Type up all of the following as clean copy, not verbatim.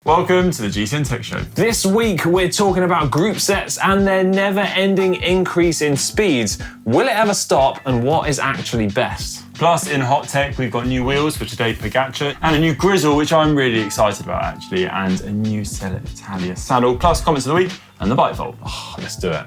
Welcome to the GCNTech show. This week we're talking about group sets and their never-ending increase in speeds. Will it ever stop, and what is actually best? Plus, in hot tech, we've got new wheels for Tadej Pogačar and a new Grizl, which I'm really excited about actually, and a new Selle Italia saddle, plus comments of the week and the bike fold. Oh, let's do it.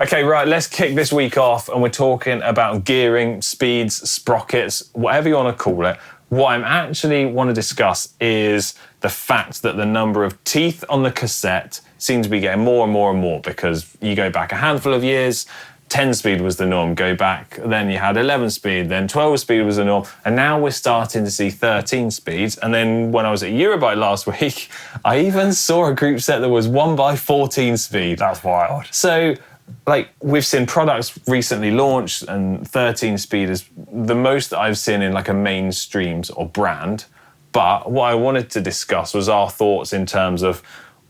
Okay, right, let's kick this week off, and we're talking about gearing, speeds, sprockets, whatever you want to call it. What I actually want to discuss is the fact that the number of teeth on the cassette seems to be getting more and more and more, because you go back a handful of years, 10 speed was the norm. Go back, then you had 11 speed, then 12 speed was the norm, and now we're starting to see 13 speeds. And then when I was at Eurobike last week, I even saw a group set that was 1x14 speed. That's wild. So, like, we've seen products recently launched, and 13 speed is the most that I've seen in like a mainstream or brand. But what I wanted to discuss was our thoughts in terms of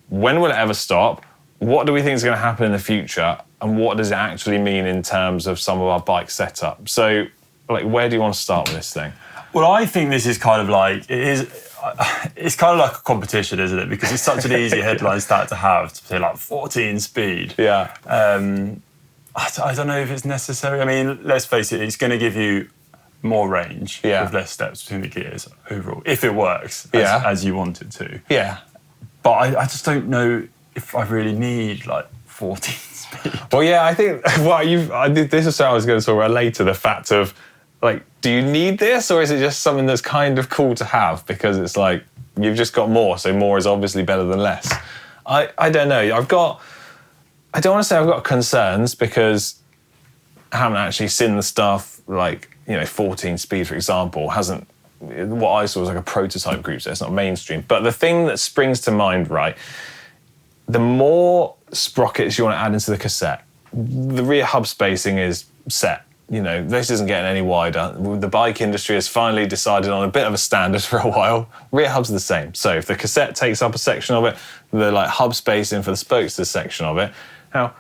when will it ever stop? What do we think is going to happen in the future? And what does it actually mean in terms of some of our bike setup? So, like, where do you want to start with this thing? Well, I think this is kind of like, it's kind of like a competition, isn't it? Because it's such an easy headline stat to have, to say like 14 speed. Yeah. I don't know if it's necessary. I mean, let's face it, it's going to give you more range with less steps between the gears overall, if it works as you want it to. Yeah. But I just don't know if I really need like 14 speed. Well, yeah, I think this is what I was going to talk about later, the fact of, like, do you need this, or is it just something that's kind of cool to have because it's like you've just got more, so more is obviously better than less? I don't know. I don't want to say I've got concerns because I haven't actually seen the stuff like, 14 speed, for example, what I saw was like a prototype group, so it's not mainstream. But the thing that springs to mind, right, the more sprockets you want to add into the cassette, the rear hub spacing is set. This isn't getting any wider. The bike industry has finally decided on a bit of a standard for a while. Rear hubs are the same. So if the cassette takes up a section of it, the hub spacing for the spokes is a section of it. Now,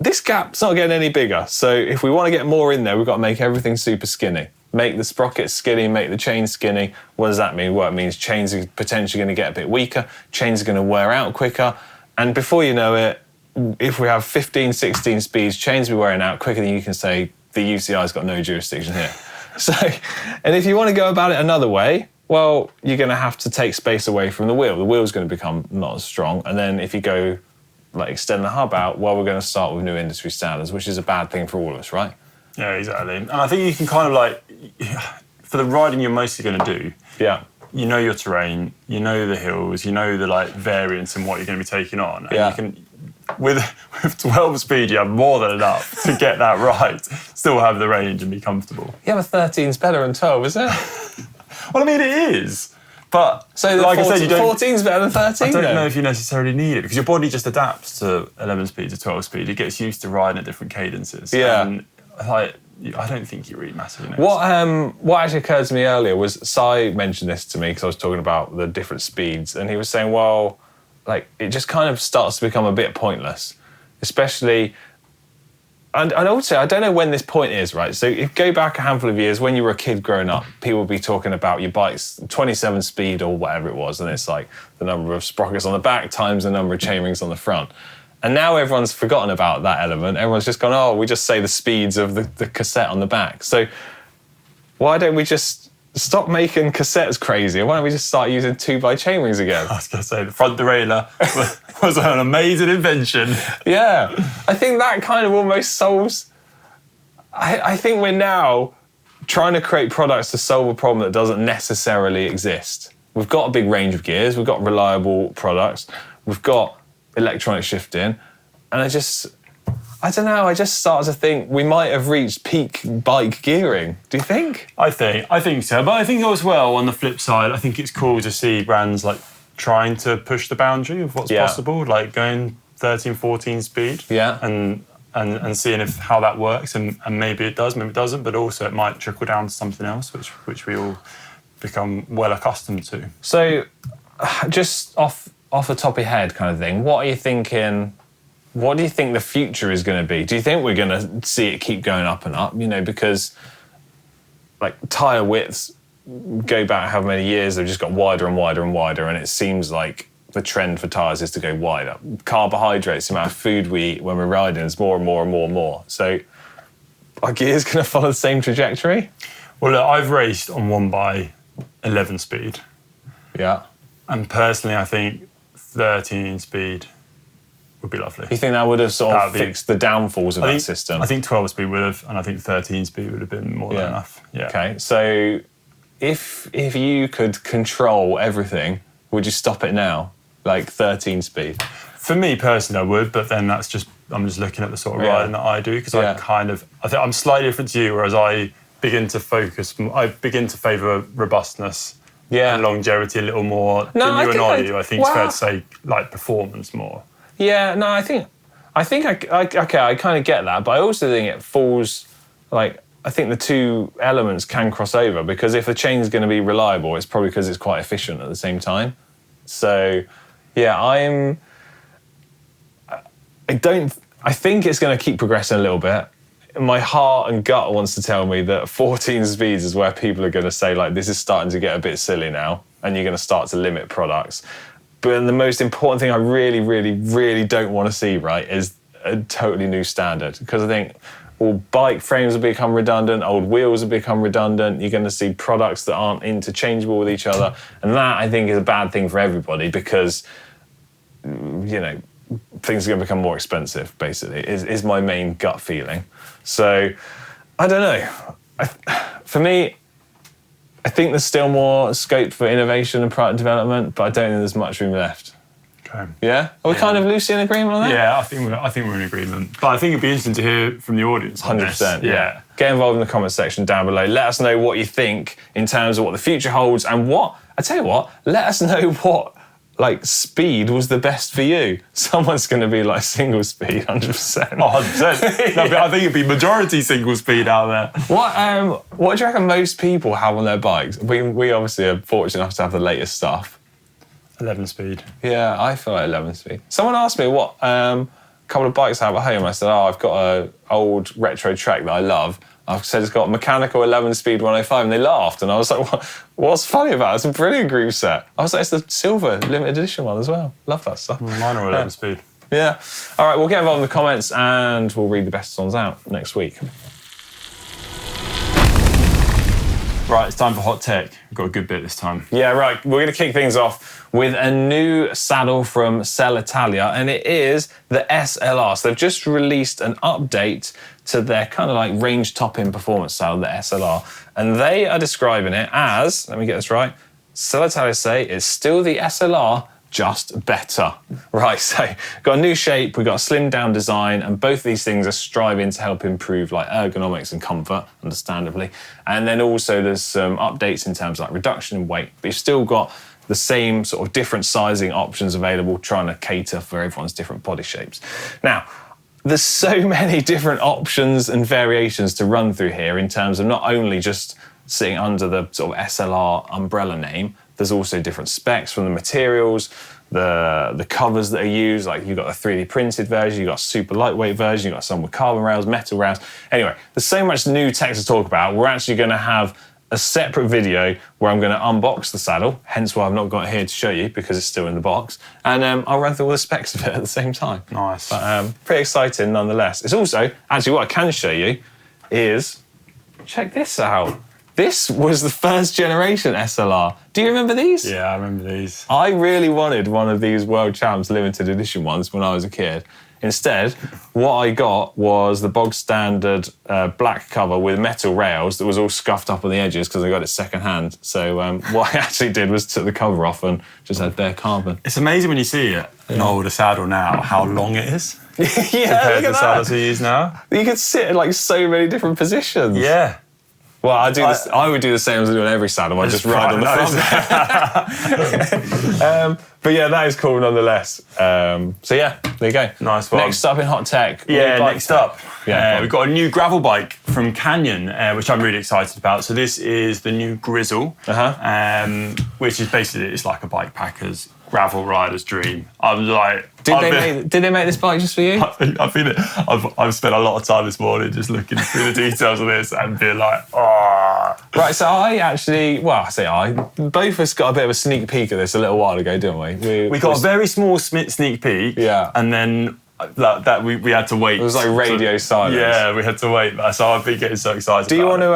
this gap's not getting any bigger. So if we want to get more in there, we've got to make everything super skinny. Make the sprockets skinny, make the chain skinny. What does that mean? Well, it means chains are potentially going to get a bit weaker. Chains are going to wear out quicker. And before you know it, if we have 15, 16 speeds, chains will be wearing out quicker than you can say, the UCI's got no jurisdiction here. So, and if you want to go about it another way, well, you're going to have to take space away from the wheel. The wheel's going to become not as strong. And then if you go, extend the hub out, well, we're going to start with new industry standards, which is a bad thing for all of us, right? Yeah, exactly. And I think you can kind of for the riding you're mostly going to do, you know your terrain, you know the hills, you know the variance in what you're going to be taking on. And you can, with 12 speed, you have more than enough to get that right, still have the range and be comfortable. Yeah, but 13's better than 12, isn't it? Well, I mean, it is. But so like 14's better than 13? I don't know if you necessarily need it, because your body just adapts to 11 speed to 12 speed. It gets used to riding at different cadences. Yeah. And I don't think you really massively know. What actually occurred to me earlier was, Si mentioned this to me because I was talking about the different speeds, and he was saying, well, it just kind of starts to become a bit pointless, especially, and also, I don't know when this point is, right? So if you go back a handful of years, when you were a kid growing up, people would be talking about your bike's 27 speed or whatever it was, and it's like the number of sprockets on the back times the number of chainrings on the front. And now everyone's forgotten about that element. Everyone's just gone, oh, we just say the speeds of the cassette on the back. So why don't we just stop making cassettes crazy? Why don't we just start using 2x chainrings again? I was going to say, the front derailleur was an amazing invention. Yeah. I think that kind of almost solves... I think we're now trying to create products to solve a problem that doesn't necessarily exist. We've got a big range of gears. We've got reliable products. We've got electronic shifting. And I don't know, I just start to think we might have reached peak bike gearing. Do you think? I think so. But I think as well, on the flip side, I think it's cool to see brands trying to push the boundary of what's possible, going 13, 14 speed. Yeah. And seeing how that works, and maybe it does, maybe it doesn't, but also it might trickle down to something else, which we all become well accustomed to. So, just off the top of your head kind of thing, what are you thinking what do you think the future is going to be? Do you think we're going to see it keep going up and up? You know, because like tyre widths go back how many years, they've just got wider and wider and wider, and it seems like the trend for tyres is to go wider. Carbohydrates, the amount of food we eat when we're riding is more and more and more and more. So are gears going to follow the same trajectory? Well, look, I've raced on 1x11 speed. Yeah. And personally, I think 13 speed would be lovely. You think that would have sort of fixed the downfalls of that system? I think 12 speed would have, and I think 13 speed would have been more than enough. Yeah. Okay, so if you could control everything, would you stop it now? Like 13 speed? For me personally, I would, but then I'm just looking at the sort of riding that I do, because I think I'm slightly different to you, whereas I begin to favour robustness and longevity a little more than you and I think it's fair to say, like, performance more. Yeah, no, I think I kind of get that, but I also think it falls, like, I think the two elements can cross over, because if the chain's going to be reliable, it's probably because it's quite efficient at the same time. So, yeah, I think it's going to keep progressing a little bit. My heart and gut wants to tell me that 14 speeds is where people are going to say, like, this is starting to get a bit silly now, and you're going to start to limit products. But the most important thing I really, really, really don't want to see, right, is a totally new standard. Because I think all bike frames will become redundant, old wheels will become redundant, you're going to see products that aren't interchangeable with each other. And that, I think, is a bad thing for everybody, because, you know, things are going to become more expensive, basically, is my main gut feeling. So, I don't know. For me, I think there's still more scope for innovation and product development, but I don't think there's much room left. Okay. Yeah? Are we kind of loosely in agreement on that? Yeah, I think we're in agreement. But I think it'd be interesting to hear from the audience. 100%. Yeah. Get involved in the comment section down below. Let us know what you think in terms of what the future holds, and I tell you what, let us know what, like, speed was the best for you. Someone's going to be like single speed, 100%. Oh, 100%. No, but I think it'd be majority single speed out there. What do you reckon most people have on their bikes? We obviously are fortunate enough to have the latest stuff. 11 speed. Yeah, I feel like 11 speed. Someone asked me what couple of bikes I have at home. I said, I've got an old retro Trek that I love. I've said it's got a mechanical 11-speed 105, and they laughed. And I was like, what's funny about it? It's a brilliant group set. I was like, it's the silver limited edition one as well. Love that stuff. Mine are 11 speed. Yeah. All right, we'll get involved in the comments, and we'll read the best ones out next week. Right, it's time for hot tech. We've got a good bit this time. Yeah, right. We're going to kick things off with a new saddle from Selle Italia, and it is the SLR. So they've just released an update to their kind of like range topping performance saddle, the SLR. And they are describing it as, let me get this right, Selle Italia say it's still the SLR, just better. Right, so got a new shape, we've got a slimmed down design, and both of these things are striving to help improve like ergonomics and comfort, understandably. And then also there's some updates in terms of like reduction in weight, but you've still got the same sort of different sizing options available, trying to cater for everyone's different body shapes. Now, there's so many different options and variations to run through here in terms of not only just sitting under the sort of SLR umbrella name, there's also different specs from the materials, the covers that are used, like you've got a 3D printed version, you've got a super lightweight version, you've got some with carbon rails, metal rails. Anyway, there's so much new tech to talk about. We're actually going to have a separate video where I'm going to unbox the saddle, hence why I've not got it here to show you because it's still in the box, and I'll run through all the specs of it at the same time. Nice. But pretty exciting nonetheless. It's also, actually what I can show you is, check this out. This was the first generation SLR. Do you remember these? Yeah, I remember these. I really wanted one of these World Champs limited edition ones when I was a kid. Instead, what I got was the bog standard black cover with metal rails that was all scuffed up on the edges because I got it second hand. So what I actually did was took the cover off and just had bare carbon. It's amazing when you see it, an older saddle now, how long it is. Yeah, compared to the saddles we use now. You could sit in like so many different positions. Yeah. Well, I would do the same as I do on every saddle. I just ride on the front. But yeah, that is cool nonetheless. So yeah, there you go. Nice one. Next up in hot tech. Yeah, next up. Yeah, we've got a new gravel bike from Canyon, which I'm really excited about. So this is the new Grizl, which is basically, it's like a bike packer's gravel rider's dream. I'm like Did they make this bike just for you? I've spent a lot of time this morning just looking through the details of this and being like, oh. Right, so I both of us got a bit of a sneak peek at this a little while ago, didn't we? We got a very small sneak peek. Yeah. And then that we had to wait. It was like radio silence. Yeah, we had to wait. So I've been getting so excited. Do you want to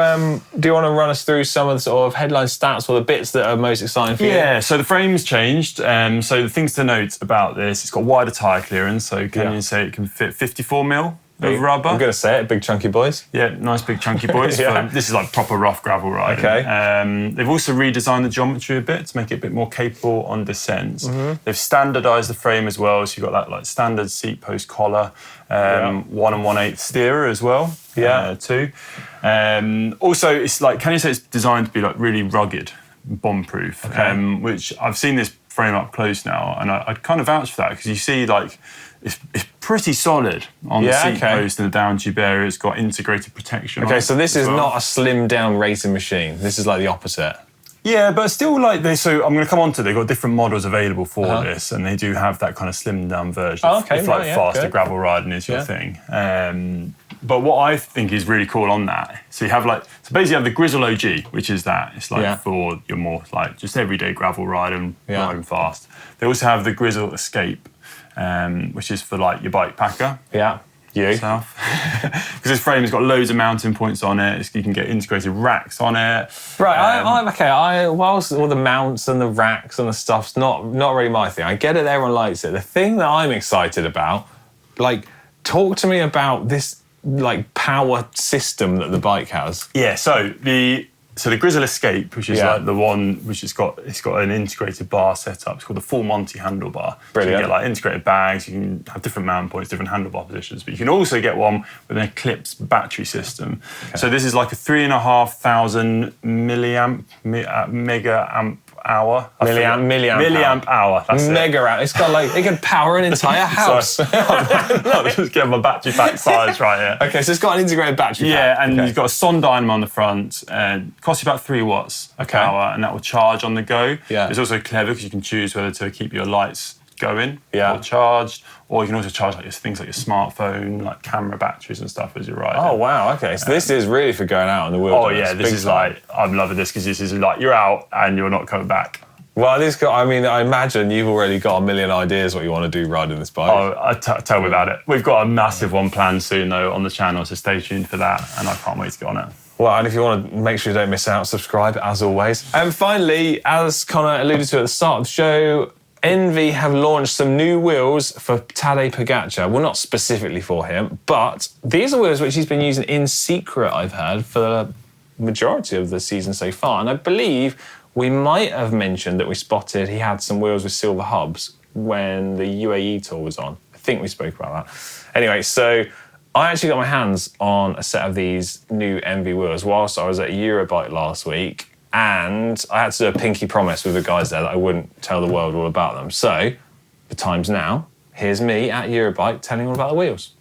run us through some of the sort of headline stats or the bits that are most exciting for you? Yeah. So the frame's changed. So the things to note about this, it's got wider tyre clearance. So can you say it can fit 54 mil of rubber? I'm going to say it, big chunky boys. Yeah, nice big chunky boys. Yeah. This is like proper rough gravel riding. Okay. They've also redesigned the geometry a bit to make it a bit more capable on descents. Mm-hmm. They've standardised the frame as well, so you've got that like standard seat post collar, 1 1/8 steerer as well. Yeah. Too. Also, it's like, can you say it's designed to be like really rugged, bomb-proof? Okay. Which I've seen this frame up close now, and I'd kind of vouch for that because you see like. It's pretty solid on the seat post and the down tube area. It's got integrated protection. Okay, so this is not a slimmed down racing machine. This is like the opposite. Yeah, but still like so I'm going to come on to, they've got different models available for this, and they do have that kind of slimmed down version. Oh, okay, if like faster gravel riding is your thing. But what I think is really cool on that, so you have basically you have the Grizl OG, which is that. It's like for your more like just everyday gravel riding, riding fast. They also have the Grizl Escape, which is for like your bike packer. Yeah. Yourself. Because this frame has got loads of mounting points on it. You can get integrated racks on it. Right, whilst all the mounts and the racks and the stuff's not really my thing. I get it, everyone likes it. The thing that I'm excited about, like, talk to me about this like power system that the bike has. Yeah, so the Grizl Escape, which is like the one which it's got an integrated bar setup. It's called the full Monty handlebar. Brilliant. So you can get like integrated bags, you can have different mount points, different handlebar positions, but you can also get one with an Eclipse battery system. Okay. So this is like a 3,500 mega amp hour. Milliamp hour. That's mega hour. It's got like, it can power an entire house. I'm just getting my battery pack size right here. Okay, so it's got an integrated battery pack. Yeah, and you've got a Son dynamo on the front. Costs you about 3 watts per hour, and that will charge on the go. Yeah. It's also clever because you can choose whether to keep your lights going or charged, or you can also charge like things like your smartphone, like camera batteries and stuff as you're riding. Oh wow, okay. So this is really for going out on the wheel. Oh yeah, this is like, I'm loving this because this is like, you're out and you're not coming back. Well, I imagine you've already got a million ideas what you want to do riding this bike. Oh, tell me about it. We've got a massive one planned soon though on the channel, so stay tuned for that, and I can't wait to get on it. Well, and if you want to make sure you don't miss out, subscribe as always. And finally, as Connor alluded to at the start of the show, Enve have launched some new wheels for Tadej Pogačar. Well, not specifically for him, but these are wheels which he's been using in secret, I've heard, for the majority of the season so far. And I believe we might have mentioned that we spotted he had some wheels with silver hubs when the UAE tour was on. I think we spoke about that. Anyway, so I actually got my hands on a set of these new Enve wheels whilst I was at Eurobike last week. And I had to do a pinky promise with the guys there that I wouldn't tell the world all about them. So, the time's now. Here's me at Eurobike telling all about the wheels.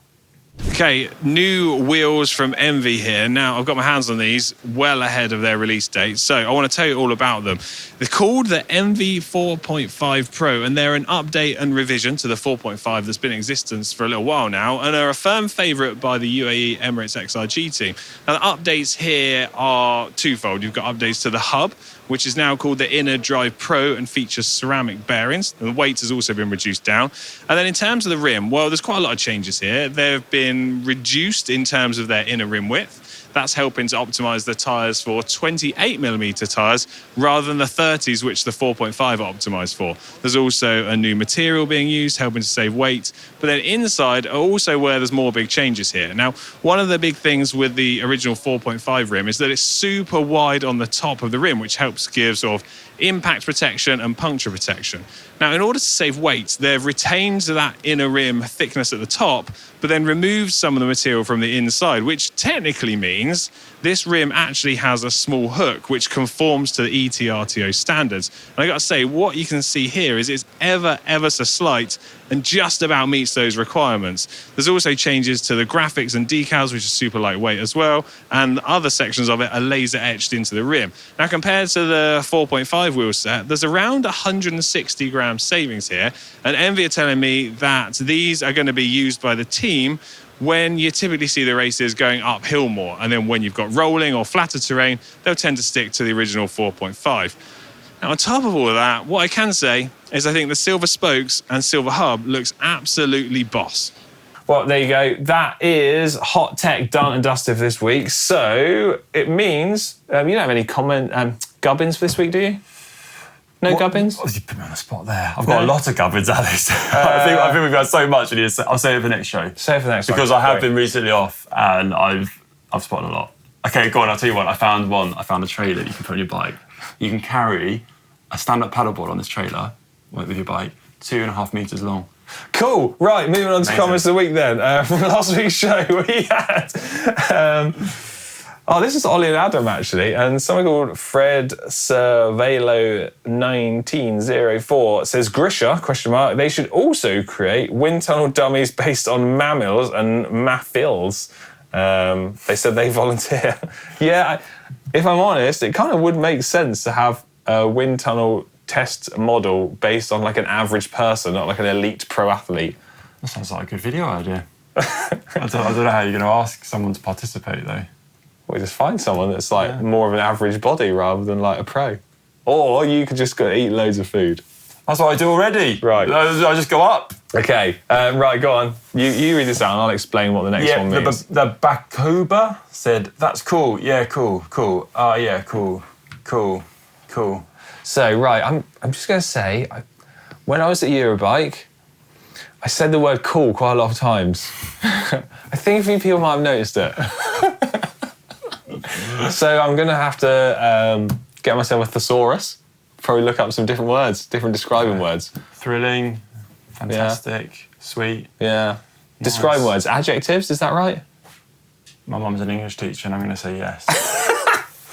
Okay, new wheels from Enve here. Now, I've got my hands on these well ahead of their release date, so I want to tell you all about them. They're called the Enve 4.5 Pro, and they're an update and revision to the 4.5 that's been in existence for a little while now, and are a firm favourite by the UAE Emirates XRG team. Now, the updates here are twofold. You've got updates to the hub, which is now called the Inner Drive Pro and features ceramic bearings. And the weight has also been reduced down. And then in terms of the rim, well, there's quite a lot of changes here. They've been reduced in terms of their inner rim width. That's helping to optimise the tyres for 28mm tyres rather than the 30s, which the 4.5 are optimised for. There's also a new material being used, helping to save weight. But then inside are also where there's more big changes here. Now, one of the big things with the original 4.5 rim is that it's super wide on the top of the rim, which helps give sort of impact protection and puncture protection. Now, in order to save weight, they've retained that inner rim thickness at the top, but then removed some of the material from the inside, which technically means means this rim actually has a small hook which conforms to the ETRTO standards. And I got to say, what you can see here is it's ever so slight and just about meets those requirements. There's also changes to the graphics and decals, which are super lightweight as well, and other sections of it are laser etched into the rim. Now, compared to the 4.5 wheel set, there's around 160 grams savings here, and Enve are telling me that these are going to be used by the team when you typically see the races going uphill more, and then when you've got rolling or flatter terrain, they'll tend to stick to the original 4.5. Now, on top of all of that, what I can say is I think the silver spokes and silver hub looks absolutely boss. Well, there you go. That is hot tech done and dusted for this week. So it means you don't have any Gubbins for this week, do you? No Gubbins? Oh, you put me on the spot there. I've got a lot of Gubbins, Alex. I think we've got so much. I'll save it for next show. Save it for next because I have been recently off and I've spotted a lot. Okay, go on. I'll tell you what. I found a trailer you can put on your bike. You can carry a stand-up paddleboard on this trailer with your bike, 2.5 meters long. Cool. Right, moving on to comments of the week then. From last week's show, we had... this is Ollie and Adam, actually, and someone called Fred Velo 1904 says, Grisha, ? They should also create wind tunnel dummies based on mammals and maphils. They said they volunteer. Yeah, if I'm honest, it kind of would make sense to have a wind tunnel test model based on like an average person, not like an elite pro athlete. That sounds like a good video idea. I don't know how you're going to ask someone to participate though. Well, just find someone that's like more of an average body rather than like a pro. Or you could just go eat loads of food. That's what I do already. Right. I just go up. Okay, right, go on. You read this out and I'll explain what the next one means. The Bakoba said, that's cool. Yeah, cool. Yeah, cool. So, right, I'm just going to say, when I was at Eurobike, I said the word cool quite a lot of times. I think a few people might have noticed it. So I'm going to have to get myself a thesaurus, probably look up some different words, different describing words. Thrilling, fantastic, sweet. Yeah. Nice. Describing words, adjectives, is that right? My mum's an English teacher and I'm going to say yes.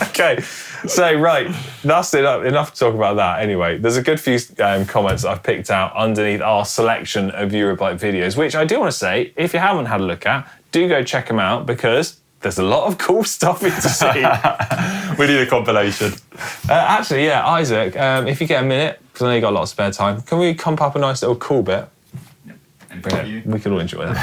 Okay, so right, that's enough to talk about that. Anyway, there's a good few comments that I've picked out underneath our selection of Eurobike videos, which I do want to say, if you haven't had a look at, do go check them out because there's a lot of cool stuff to see. We need a compilation. Actually, yeah, Isaac, if you get a minute, because I know you got a lot of spare time, can we comp up a nice little cool bit? Yeah. We could all enjoy that.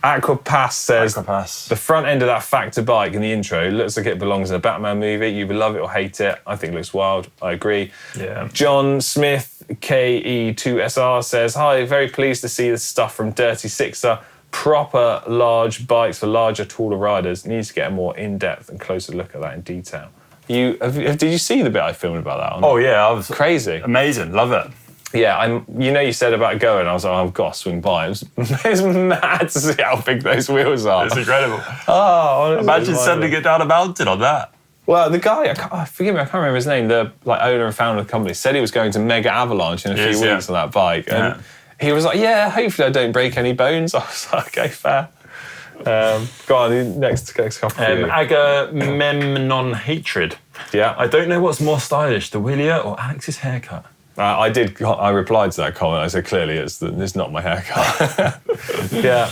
Aquapass says, the front end of that Factor bike in the intro looks like it belongs in a Batman movie. You would love it or hate it. I think it looks wild. I agree. Yeah. John Smith, KE2SR says, hi, very pleased to see this stuff from Dirty Sixer. Proper large bikes for larger, taller riders. Needs to get a more in-depth and closer look at that in detail. Did you see the bit I filmed about that? Yeah, I was crazy. Amazing, love it. Yeah, you said about going, I was like, I've got to swing by. It was mad to see how big those wheels are. It's incredible. Oh, imagine sending it down a mountain on that. Well, the guy, forgive me, I can't remember his name, the owner and founder of the company, said he was going to mega avalanche in a few weeks on that bike. And he was like, hopefully I don't break any bones. I was like, okay, fair. Go on, next couple. Agamemnon Hatred. Yeah. I don't know what's more stylish, the Willier or Alex's haircut. I replied to that comment. I said, clearly, it's not my haircut. Yeah.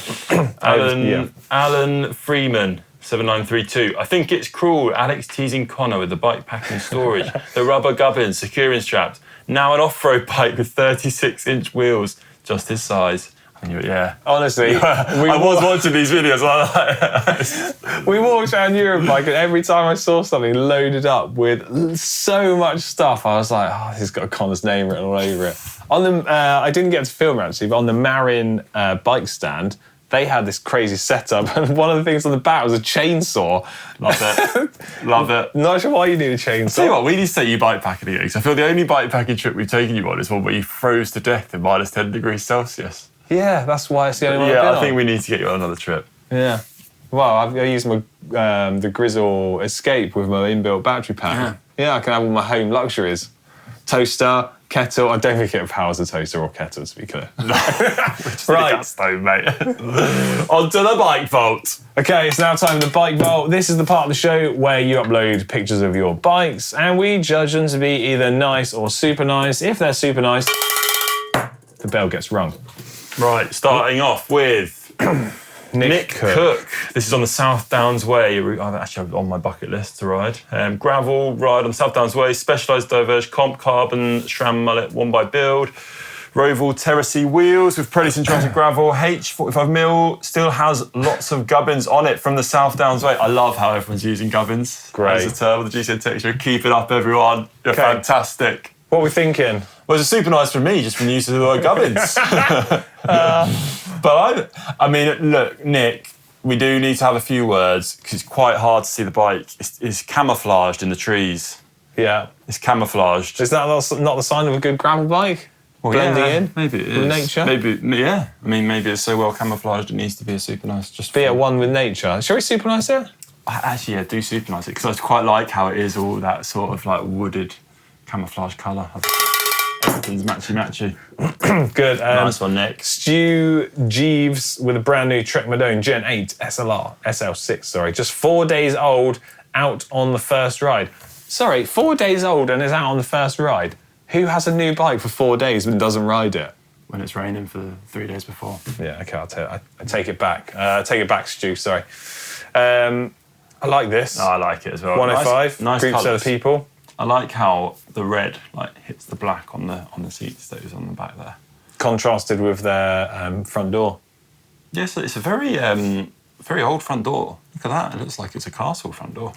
Alan Freeman, 7932. I think it's cruel, Alex teasing Connor with the bike packing storage, the rubber gubbins, securing straps. Now an off-road bike with 36-inch wheels, just his size. Honestly, I was watching these videos. We walked around Eurobike, and every time I saw something loaded up with so much stuff, I was like, "Oh, this has got Connor's name written all over it." On the, I didn't get to film it actually, but on the Marin bike stand, they had this crazy setup, and one of the things on the back was a chainsaw. Love it. Not sure why you need a chainsaw. I'll tell you what, we need to take you bike packing again, because I feel the only bike packing trip we've taken you on is one where you froze to death in -10 degrees Celsius. Yeah, that's why it's the only one I've Yeah, been I think on. we need to get you on another trip. Yeah. Well, I use my the Grizl Escape with my inbuilt battery pack. Yeah, I can have all my home luxuries. Toaster, kettle. I don't think it powers a toaster or kettle, to be clear. Right. Gas stove, mate. Onto the bike vault. Okay, it's now time for the bike vault. This is the part of the show where you upload pictures of your bikes and we judge them to be either nice or super nice. If they're super nice, the bell gets rung. Right, starting off with Nick Cook. This is on the South Downs Way. I've actually on my bucket list to ride. Gravel ride on South Downs Way, Specialised Diverge Comp Carbon SRAM Mullet 1x Build. Roval Terrace wheels with Predis and Jurassic Gravel. H45mm still has lots of Gubbins on it from the South Downs Way. I love how everyone's using Gubbins. Great. As a term with the GCNTech. You're keeping up, everyone. You're fantastic. What are we thinking? Well, it's super nice for me, just from using the word Gubbins. But I mean, look, Nick, we do need to have a few words because it's quite hard to see the bike. It's camouflaged in the trees. Yeah. It's camouflaged. Is that not the sign of a good gravel bike? Well, blending in? Maybe it is. With nature? Maybe, yeah. I mean, maybe it's so well camouflaged it needs to be a super nice. Just be at one with nature. Shall we super nice it? Actually, yeah, do super nice it because I quite like how it is all that sort of like wooded camouflage colour. Everything's matchy. Good. Nice one, Nick. Stu Jeeves with a brand new Trek Madone Gen 8 SLR, SL6, sorry. Just 4 days old, out on the first ride. Sorry, 4 days old and is out on the first ride. Who has a new bike for 4 days and doesn't ride it? When it's raining for 3 days before. Yeah, okay, I take it back. Take it back, Stu, sorry. I like this. Oh, I like it as well. 105, nice group set colours. of people. I like how the red hits the black on the seats that is on the back there. Contrasted with their front door. Yes, it's a very old front door. Look at that, it looks like it's a castle front door.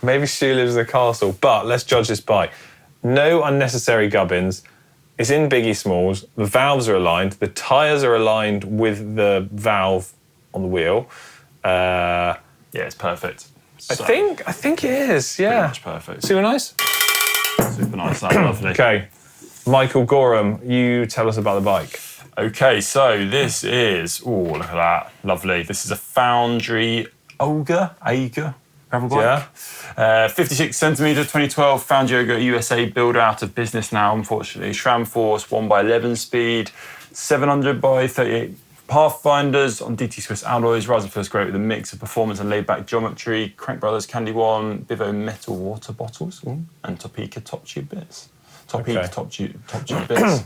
Maybe Stu lives in a castle, but let's judge this bike. No unnecessary gubbins. It's in Biggie Smalls. The valves are aligned. The tyres are aligned with the valve on the wheel. Yeah, it's perfect. I think it is, yeah. Pretty much perfect. Super nice? Super nice, that's lovely. Okay, Michael Gorham, you tell us about the bike. Okay, so this is, look at that, lovely. This is a Foundry Eiger gravel bike. Yeah. 56 centimetre, 2012 Foundry Eiger USA builder out of business now, unfortunately. SRAM Force 1x11 speed, 700x38 Pathfinders on DT Swiss alloys. Rides and feels great with a mix of performance and laid-back geometry. Crank Brothers Candy One, Bivo metal water bottles, and Topeka top tube bits. Top tube bits.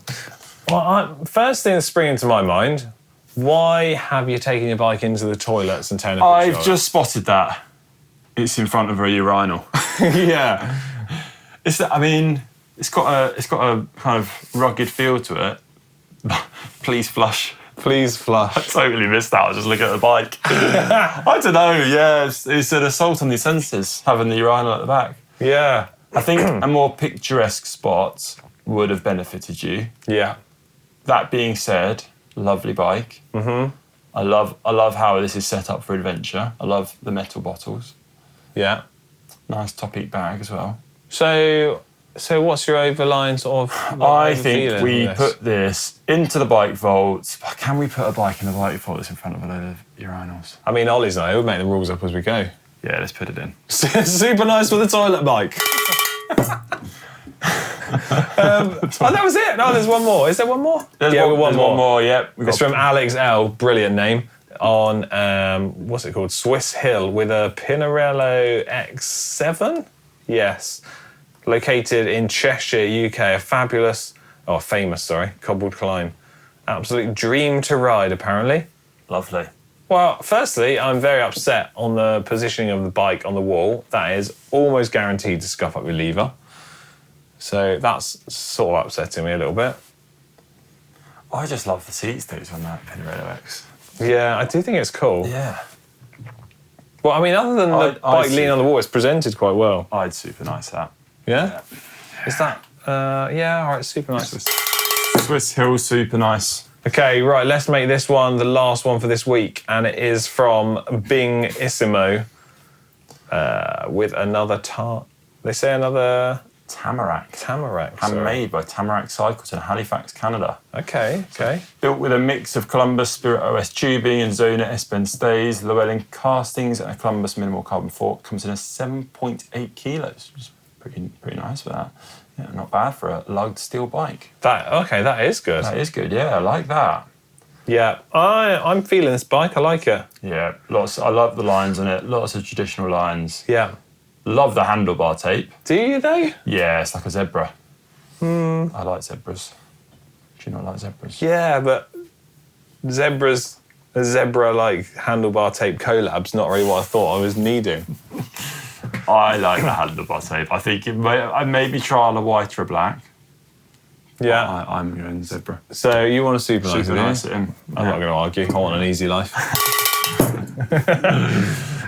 Well, first thing that's springing to my mind, why have you taken your bike into the toilets and taken a picture I've of just spotted that. It's in front of a urinal. Yeah. It's got a kind of rugged feel to it. Please flush. Please flush. I totally missed that. I was just looking at the bike. I don't know, yeah. It's an assault on the senses, having the urinal at the back. Yeah. I think a more picturesque spot would have benefited you. Yeah. That being said, lovely bike. Mm-hmm. I love how this is set up for adventure. I love the metal bottles. Yeah. Nice Topic bag as well. So what's your overline sort of... I think we put this into the bike vault. Can we put a bike in the bike vault that's in front of a load of urinals? I mean, Ollie's no, we'll make the rules up as we go. Yeah, let's put it in. Super nice for the toilet bike. That was it. No, there's one more. Is there one more? There's one more. Yep. It's from Alex L. Brilliant name. On, what's it called? Swiss Hill with a Pinarello X7? Yes. Located in Cheshire, UK. A famous, cobbled climb. Absolute dream to ride, apparently. Lovely. Well, firstly, I'm very upset on the positioning of the bike on the wall. That is almost guaranteed to scuff up your lever. So that's sort of upsetting me a little bit. I just love the seat stays on that Pinarello X. Yeah, I do think it's cool. Yeah. Well, I mean, other than the bike leaning on the wall, it's presented quite well. I'd super nice that. Yeah? Is that... yeah, all right, super nice. Swiss Hill, super nice. Okay, right, let's make this one the last one for this week, and it is from Bingissimo with another They say another... Tamarack. Tamarack. Handmade by Tamarack Cycles in Halifax, Canada. Okay. Built with a mix of Columbus Spirit OS tubing and Zona S-bend stays, Llewellyn castings, and a Columbus minimal carbon fork. Comes in at 7.8 kilos, which is pretty nice for that. Yeah, not bad for a lugged steel bike. That is good. That is good, yeah, I like that. Yeah, I'm feeling this bike. I like it. Yeah, I love the lines on it, lots of traditional lines. Yeah. Love the handlebar tape. Do you though? Yeah, it's like a zebra. I like zebras. Do you not like zebras? Yeah, but a zebra like handlebar tape collab's not really what I thought I was needing. I like the handlebar tape. I think I maybe try on a white or a black. Yeah. I'm going zebra. So you want a super nice, Super nice. I'm not going to argue. I want an easy life.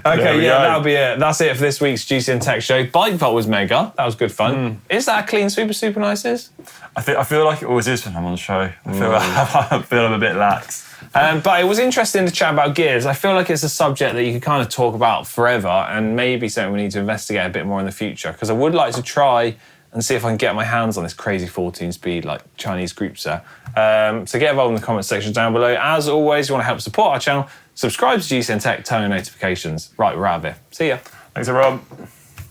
Okay, yeah, that'll be it. That's it for this week's GCNTech show. Bike vault was mega. That was good fun. Is that a clean super nices? I feel like it always is when I'm on the show. I feel I'm a bit lax. But it was interesting to chat about gears. I feel like it's a subject that you can kind of talk about forever, and maybe something we need to investigate a bit more in the future, because I would like to try and see if I can get my hands on this crazy 14-speed like Chinese group set. So get involved in the comment section down below. As always, you want to help support our channel, subscribe to GCNTech, turn on notifications. Right, we're out of here. See ya. Thanks, everyone.